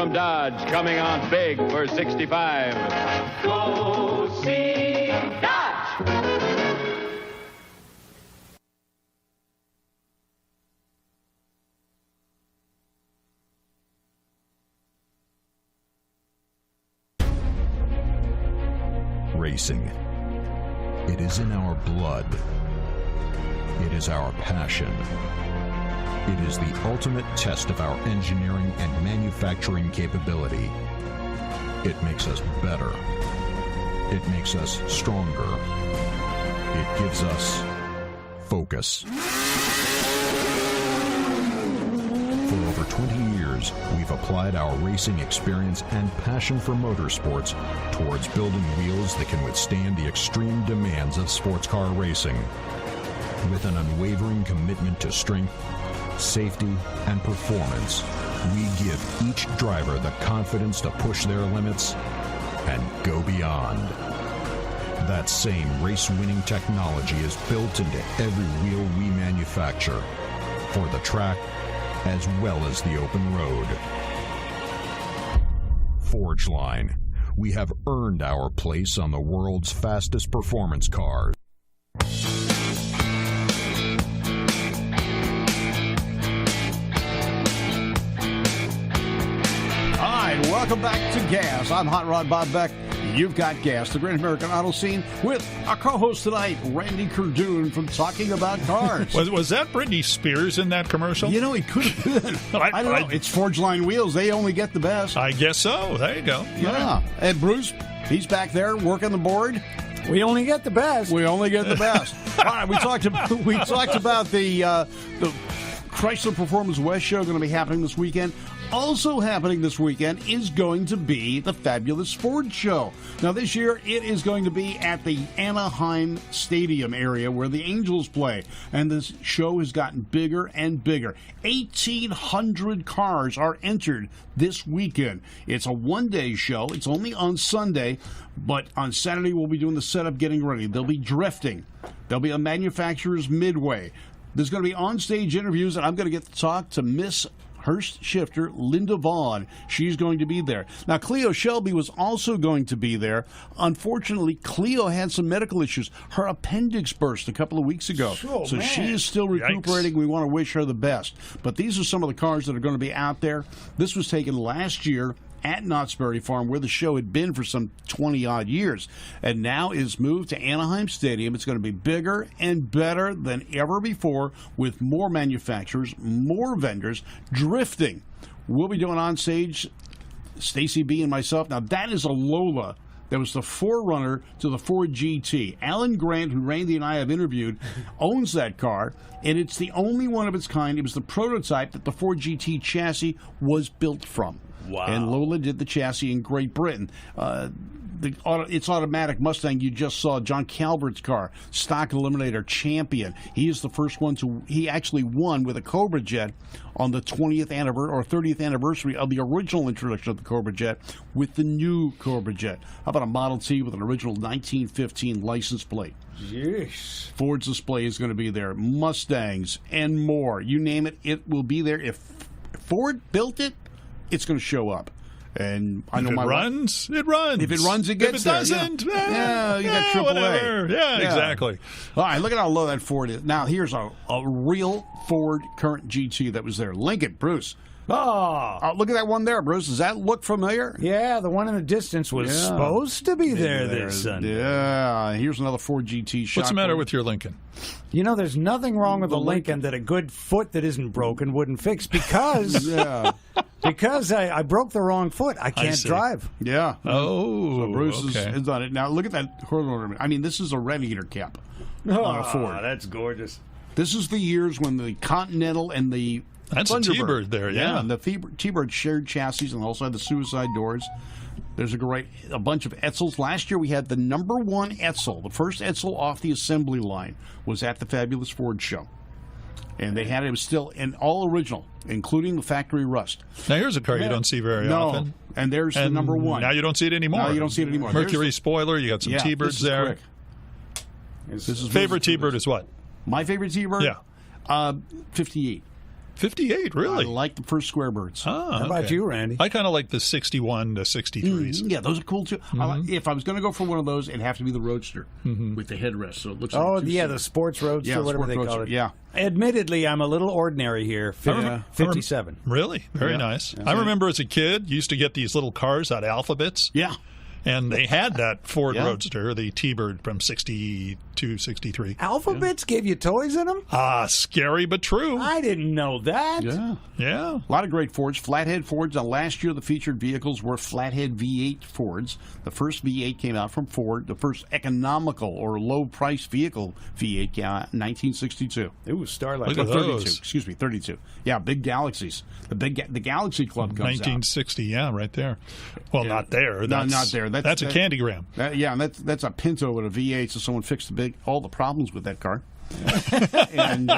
from Dodge, coming on big for 65. Go see Dodge! Racing. It is in our blood. It is our passion. It is the ultimate test of our engineering and manufacturing capability. It makes us better. It makes us stronger. It gives us focus. For over 20 years, we've applied our racing experience and passion for motorsports towards building wheels that can withstand the extreme demands of sports car racing. With an unwavering commitment to strength, safety, and performance, we give each driver the confidence to push their limits and go beyond. That same race-winning technology is built into every wheel we manufacture, for the track as well as the open road. Forge Line. We have earned our place on the world's fastest performance cars. Welcome back to GAAS. I'm Hotrod Bob Beck. You've got GAAS, the Great American Auto Scene, with our co-host tonight, Randy Kerdoon, from Talking About Cars. Was that Britney Spears in that commercial? You know, it could have been. I don't know. It's Forge Line Wheels. They only get the best. I guess so. There you go. Yeah. And Bruce, he's back there working the board. We only get the best. We only get the best. All right, we talked about the Chrysler Performance West show going to be happening this weekend. Also happening this weekend is going to be the Fabulous Ford Show. Now, this year, it is going to be at the Anaheim Stadium area where the Angels play. And this show has gotten bigger and bigger. 1,800 cars are entered this weekend. It's a one-day show. It's only on Sunday. But on Saturday, we'll be doing the setup, getting ready. There'll be drifting. There'll be a manufacturer's midway. There's going to be on-stage interviews, and I'm going to get to talk to Miss Hurst Shifter, Linda Vaughn. She's going to be there. Now, Cleo Shelby was also going to be there. Unfortunately, Cleo had some medical issues. Her appendix burst a couple of weeks ago. So she is still recuperating. Yikes. We want to wish her the best. But these are some of the cars that are going to be out there. This was taken last year at Knott's Berry Farm, where the show had been for some 20-odd years, and now is moved to Anaheim Stadium. It's going to be bigger and better than ever before, with more manufacturers, more vendors, drifting. We'll be doing on stage, Stacy B and myself. Now, that is a Lola that was the forerunner to the Ford GT. Alan Grant, who Randy and I have interviewed, owns that car, and it's the only one of its kind. It was the prototype that the Ford GT chassis was built from. Wow. And Lola did the chassis in Great Britain. Its automatic Mustang you just saw, John Calvert's car, stock eliminator champion. He is the first one he actually won with a Cobra Jet on the 20th anniversary or 30th anniversary of the original introduction of the Cobra Jet with the new Cobra Jet. How about a Model T with an original 1915 license plate? Yes. Ford's display is going to be there. Mustangs and more. You name it, it will be there. If Ford built it, it's going to show up. And I know if it my runs, it runs. If it runs, it gets there. If it doesn't, yeah, you got AAA. Whatever. Yeah, exactly. All right, look at how low that Ford is. Now, here's a real Ford current GT that was there. Lincoln, Bruce. Oh, look at that one there, Bruce. Does that look familiar? Yeah, the one in the distance was supposed to be there this Sunday. Yeah, here's another Ford GT shot. What's the matter with your Lincoln? You know, there's nothing wrong with a Lincoln that a good foot that isn't broken wouldn't fix because because I broke the wrong foot. I can't drive. Yeah. Oh, so Bruce is on it. Now, look at that. I mean, this is a radiator cap on a Ford. That's gorgeous. This is the years when the Continental and the That's Thunderbird. a T-Bird there, yeah. And the T-Bird shared chassis and also had the suicide doors. There's a bunch of Edsels. Last year we had the number one Edsel. The first Edsel off the assembly line was at the Fabulous Ford Show. And they had it was still in all original, including the factory rust. Now here's a car you don't see very often. And there's the number one. Now you don't see it anymore. Now you don't see it anymore. Mercury spoiler, you got some T-Birds there. Quick. This is favorite T-Bird is what? My favorite T-Bird? Yeah. 58. 58, really? I like the first Square Birds. Ah, How about you, Randy? I kind of like the 61 to 63s. Yeah, those are cool too. If I was going to go for one of those, it'd have to be the Roadster with the headrest. So it looks like the Sports Roadster, whatever they call it. Yeah. Admittedly, I'm a little ordinary here. 57. Really? Very nice. I remember as a kid, used to get these little cars out of Alphabets. Yeah. And they had that Ford Roadster, the T-Bird from 62, 63. Alphabets gave you toys in them? Scary but true. I didn't know that. Yeah. A lot of great Fords, flathead Fords. Last year, the featured vehicles were flathead V8 Fords. The first V8 came out from Ford. The first economical or low-price vehicle V8 came out in 1962. Ooh, Starlight. Look at 32. those. Excuse me, 32. Yeah, big Galaxies. The Galaxy Club comes 1960, yeah, right there. Well, not there. No, not there. That's a Candygram. And that's a Pinto with a V8, so someone fixed all the problems with that car. And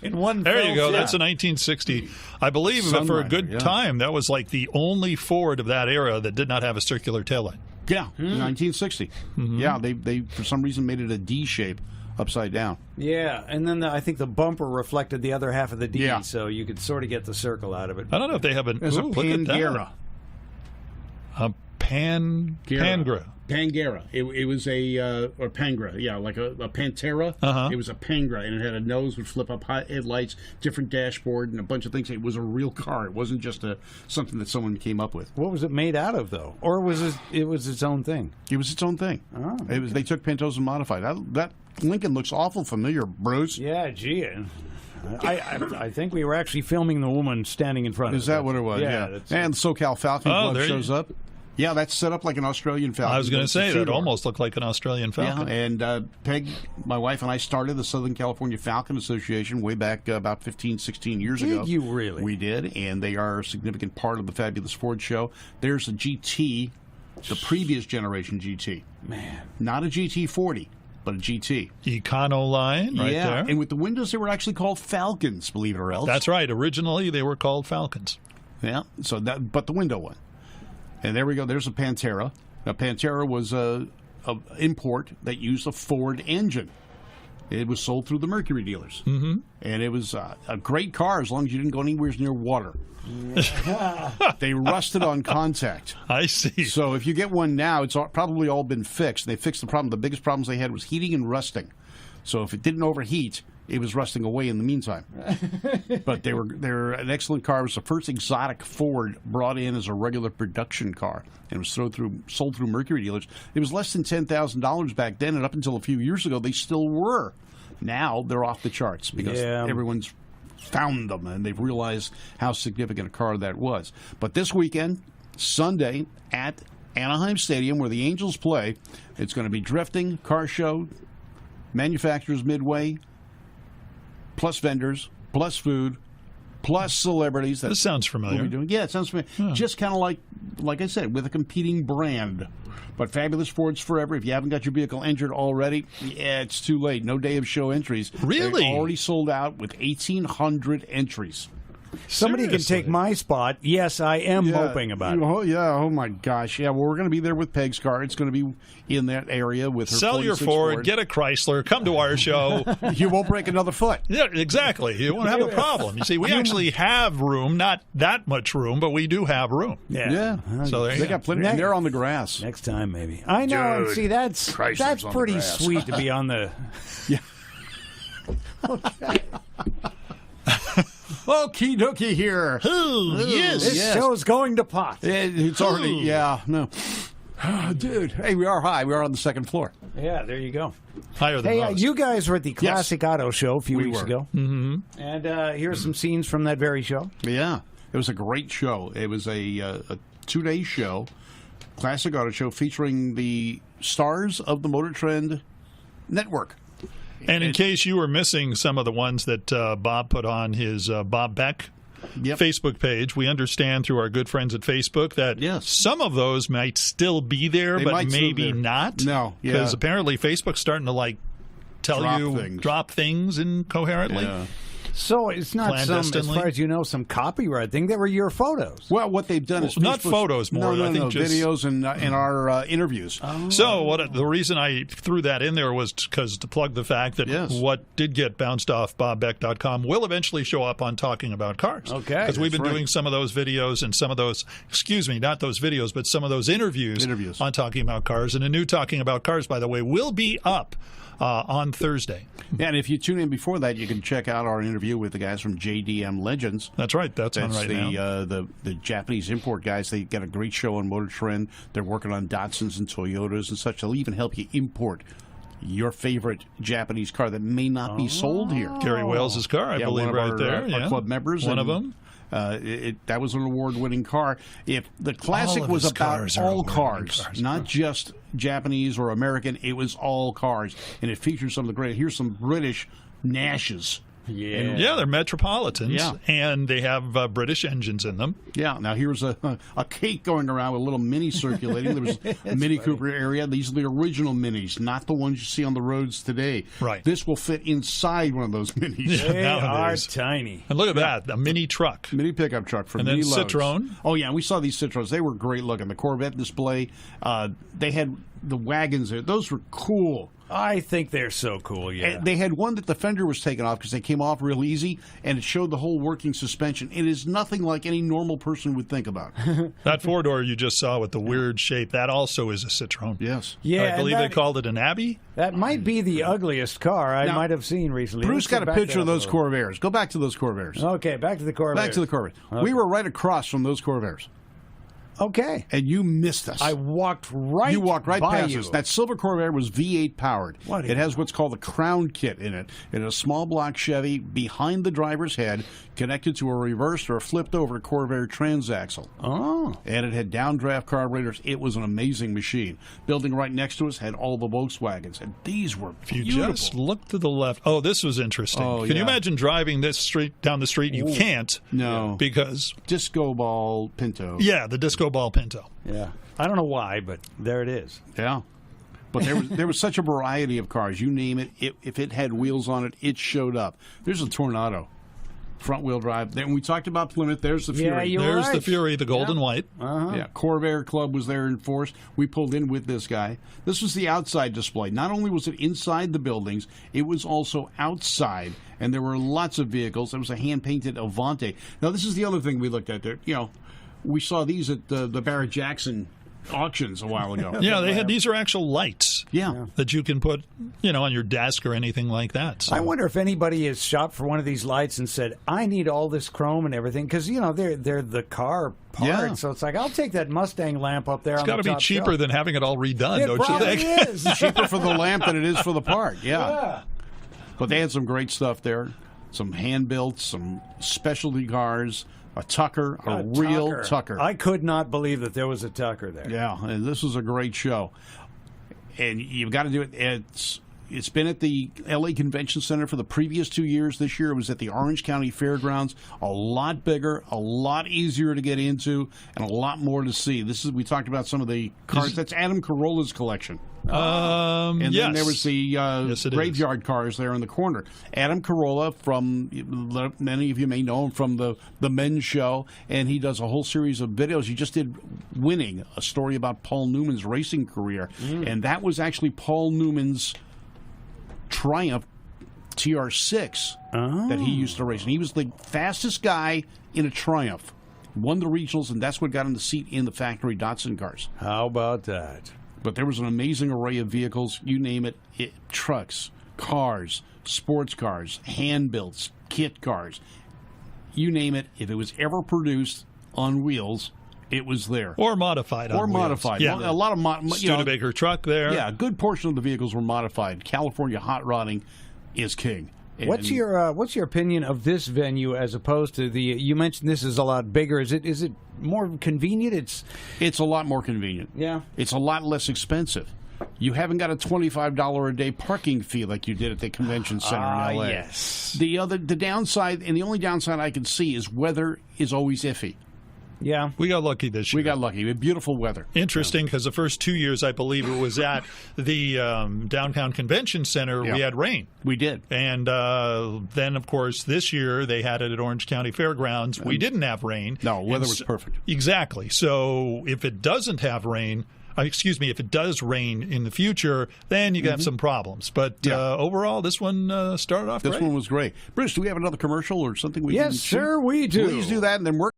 in one there film, you go. That's a 1960. I believe for a good time, that was like the only Ford of that era that did not have a circular taillight. Yeah, 1960. Yeah, they for some reason made it a D shape. Upside down. Yeah, and then I think the bumper reflected the other half of the D, Yeah. so you could sort of get the circle out of it. I don't know if they have There's a Pangera. A Pangra. Pangera. It was or Pangra, yeah, like a Pantera. It was a Pangra, and it had a nose would flip up headlights, different dashboard, and a bunch of things. It was a real car. It wasn't just something that someone came up with. What was it made out of, though? Or was it was its own thing? It was its own thing. Oh, They took Pintos and modified. That Lincoln looks awful familiar, Bruce. Yeah, gee. I think we were actually filming the woman standing in front of us. Is that what it was? Yeah. And the SoCal Falcon Club shows up. Yeah, that's set up like an Australian Falcon. I was going to say, that almost looked like an Australian Falcon. Yeah, and Peg, my wife, and I started the Southern California Falcon Association way back about 15, 16 years ago. Did you really? We did, and they are a significant part of the Fabulous Ford Show. There's a GT, the previous generation GT. Man. Not a GT40, but a GT. Econo line right there. And with the windows, they were actually called Falcons, believe it or else. That's right. Originally, they were called Falcons. Yeah, but the window one. And there we go. There's a Pantera. Now, Pantera was a import that used a Ford engine. It was sold through the Mercury dealers. Mm-hmm. And it was a great car as long as you didn't go anywhere near water. They rusted on contact. I see. So if you get one now, it's probably all been fixed. They fixed the problem. The biggest problems they had was heating and rusting. So if it didn't overheat, it was rusting away in the meantime. But they're an excellent car. It was the first exotic Ford brought in as a regular production car, and it was sold through Mercury dealers. It was less than $10,000 back then, and up until a few years ago, they still were. Now they're off the charts because everyone's found them, and they've realized how significant a car that was. But this weekend, Sunday, at Anaheim Stadium, where the Angels play, it's going to be drifting, car show, manufacturers midway, plus vendors, plus food, plus celebrities. This sounds familiar. Yeah, it sounds familiar. Yeah. Just kind of like I said, with a competing brand. But Fabulous Fords forever. If you haven't got your vehicle entered already, it's too late. No day of show entries. Really? They're already sold out with 1,800 entries. Somebody can take my spot. Yes, I am hoping about it. Oh, yeah. Oh, my gosh. Yeah, well, we're going to be there with Peg's car. It's going to be in that area with her Sell your Ford, get a Chrysler, come to our show. You won't break another foot. Yeah, exactly. You won't have a problem. You see, we actually have room, not that much room, but we do have room. Yeah. So they got plenty. And they're on the grass. Next time, maybe. I know. Dude, see, that's pretty sweet to be on the... Yeah. Okay. Okie dokie here. This show's going to pot. It's already, no. Dude, hey, we are high. We are on the second floor. Yeah, there you go. Higher than most. You guys were at the Classic Auto Show a few weeks ago. Mm-hmm. And here's some scenes from that very show. Yeah, it was a great show. It was a 2-day show, Classic Auto Show, featuring the stars of the Motor Trend Network. And in case you were missing some of the ones that Bob put on his Bob Beck Facebook page, we understand through our good friends at Facebook that some of those might still be there, but maybe not. No, because apparently Facebook's starting to drop things incoherently. Yeah. So it's not some, as far as you know, some copyright thing. They were your photos. Well, what they've done is not photos, more. I think just videos and in our interviews. Oh. So the reason I threw that in there was because to plug the fact that what did get bounced off BobBeck.com will eventually show up on Talking About Cars. Okay, because we've been doing some of those videos and some of those, not those videos, but some of those interviews on Talking About Cars. And a new Talking About Cars, by the way, will be up on Thursday. Yeah, and if you tune in before that, you can check out our interview with the guys from JDM Legends. That's right. That's on right now. The Japanese import guys. They got a great show on Motor Trend. They're working on Datsuns and Toyotas and such. They'll even help you import your favorite Japanese car that may not be sold here. Gary Wales' car, I believe, right there. Our club members. One of them. That was an award-winning car. If the Classic was about all cars, not just Japanese or American, it was all cars, and it features some of the great. Here's some British Nashes. Yeah, they're Metropolitans, and they have British engines in them. Yeah, now here's a cake going around with a little Mini circulating. There was a Mini Cooper area. These are the original Minis, not the ones you see on the roads today. Right. This will fit inside one of those Minis. They are tiny. And look at that, a mini truck. Mini pickup truck for mini loads. And then Citroen. Oh, yeah, we saw these Citroens. They were great looking. The Corvette display, they had the wagons there. Those were cool. I think they're so cool, yeah. And they had one that the fender was taken off because they came off real easy, and it showed the whole working suspension. It is nothing like any normal person would think about. That four-door you just saw with the weird shape, that also is a Citroen. Yes. Yeah, I believe they called it an Abbey. That might be the ugliest car I might have seen recently. Bruce got a picture of those Corvairs. Go back to those Corvairs. Okay, back to the Corvairs. Back to the Corvairs. Okay. We were right across from those Corvairs. Okay. And you missed us. I walked right You walked right by past you. us. That silver Corvair was V8 powered. It has what's called the Crown Kit in it. It is a small block Chevy behind the driver's head, connected to a reversed or flipped over Corvair transaxle. Oh. And it had downdraft carburetors. It was an amazing machine. Building right next to us had all the Volkswagens, and these were beautiful. If you just look to the left. Oh, this was interesting. Can you imagine driving this street down the street? You can't. No. Because Disco Ball Pinto. Yeah, the Disco Ball Pinto. Yeah. I don't know why, but there it is. Yeah. But there was such a variety of cars. You name it, if it had wheels on it, it showed up. There's a Tornado. Front-wheel drive. Then we talked about Plymouth. There's the Fury. There's the Fury, the gold and white. Yeah, Corvair Club was there in force. We pulled in with this guy. This was the outside display. Not only was it inside the buildings, it was also outside, and there were lots of vehicles. There was a hand-painted Avante. Now, this is the other thing we looked at there. You know, we saw these at the Barrett Jackson auctions a while ago. Yeah, they had these are actual lights. Yeah. That you can put, on your desk or anything like that. So. I wonder if anybody has shopped for one of these lights and said, I need all this chrome and everything, because, they're the car part. Yeah. So it's like, I'll take that Mustang lamp up there on the top It's got to be cheaper than having it all redone, it don't you think? It is. It's cheaper for the lamp than it is for the part. Yeah. But they had some great stuff there. Some hand-built, some specialty cars. A Tucker, a real Tucker. I could not believe that there was a Tucker there. Yeah, and this was a great show. And you've got to do it. It's been at the L.A. Convention Center for the previous 2 years. This year it was at the Orange County Fairgrounds. A lot bigger, a lot easier to get into, and a lot more to see. We talked about some of the cars. That's Adam Carolla's collection. And then there was the graveyard cars there in the corner. Adam Carolla, from many of you may know him from the Men's Show, and he does a whole series of videos. He just did Winning, a story about Paul Newman's racing career, and that was actually Paul Newman's Triumph TR6 that he used to race. And he was the fastest guy in a Triumph. Won the regionals, and that's what got him the seat in the factory Datsun cars. How about that? But there was an amazing array of vehicles. You name it, trucks, cars, sports cars, hand-builts, kit cars. You name it. If it was ever produced on wheels, it was there. Or modified. Or modified. Yeah. A lot of Studebaker truck there. Yeah, a good portion of the vehicles were modified. California hot rodding is king. What's your opinion of this venue as opposed to the? You mentioned this is a lot bigger. Is it more convenient? It's a lot more convenient. Yeah, it's a lot less expensive. You haven't got a $25 a day parking fee like you did at the convention center in LA. Yes. The downside, and the only downside I can see, is weather is always iffy. Yeah. We got lucky this year. We got lucky. We had beautiful weather. Interesting, because the first 2 years, I believe it was at the downtown convention center, we had rain. We did. And then, of course, this year they had it at Orange County Fairgrounds. We didn't have rain. No, weather was perfect. Exactly. So if it doesn't have rain, if it does rain in the future, then you have some problems. But overall, this one started off great. This one was great. Bruce, do we have another commercial or something we can Yes, sir, we do. Please do that, and then we're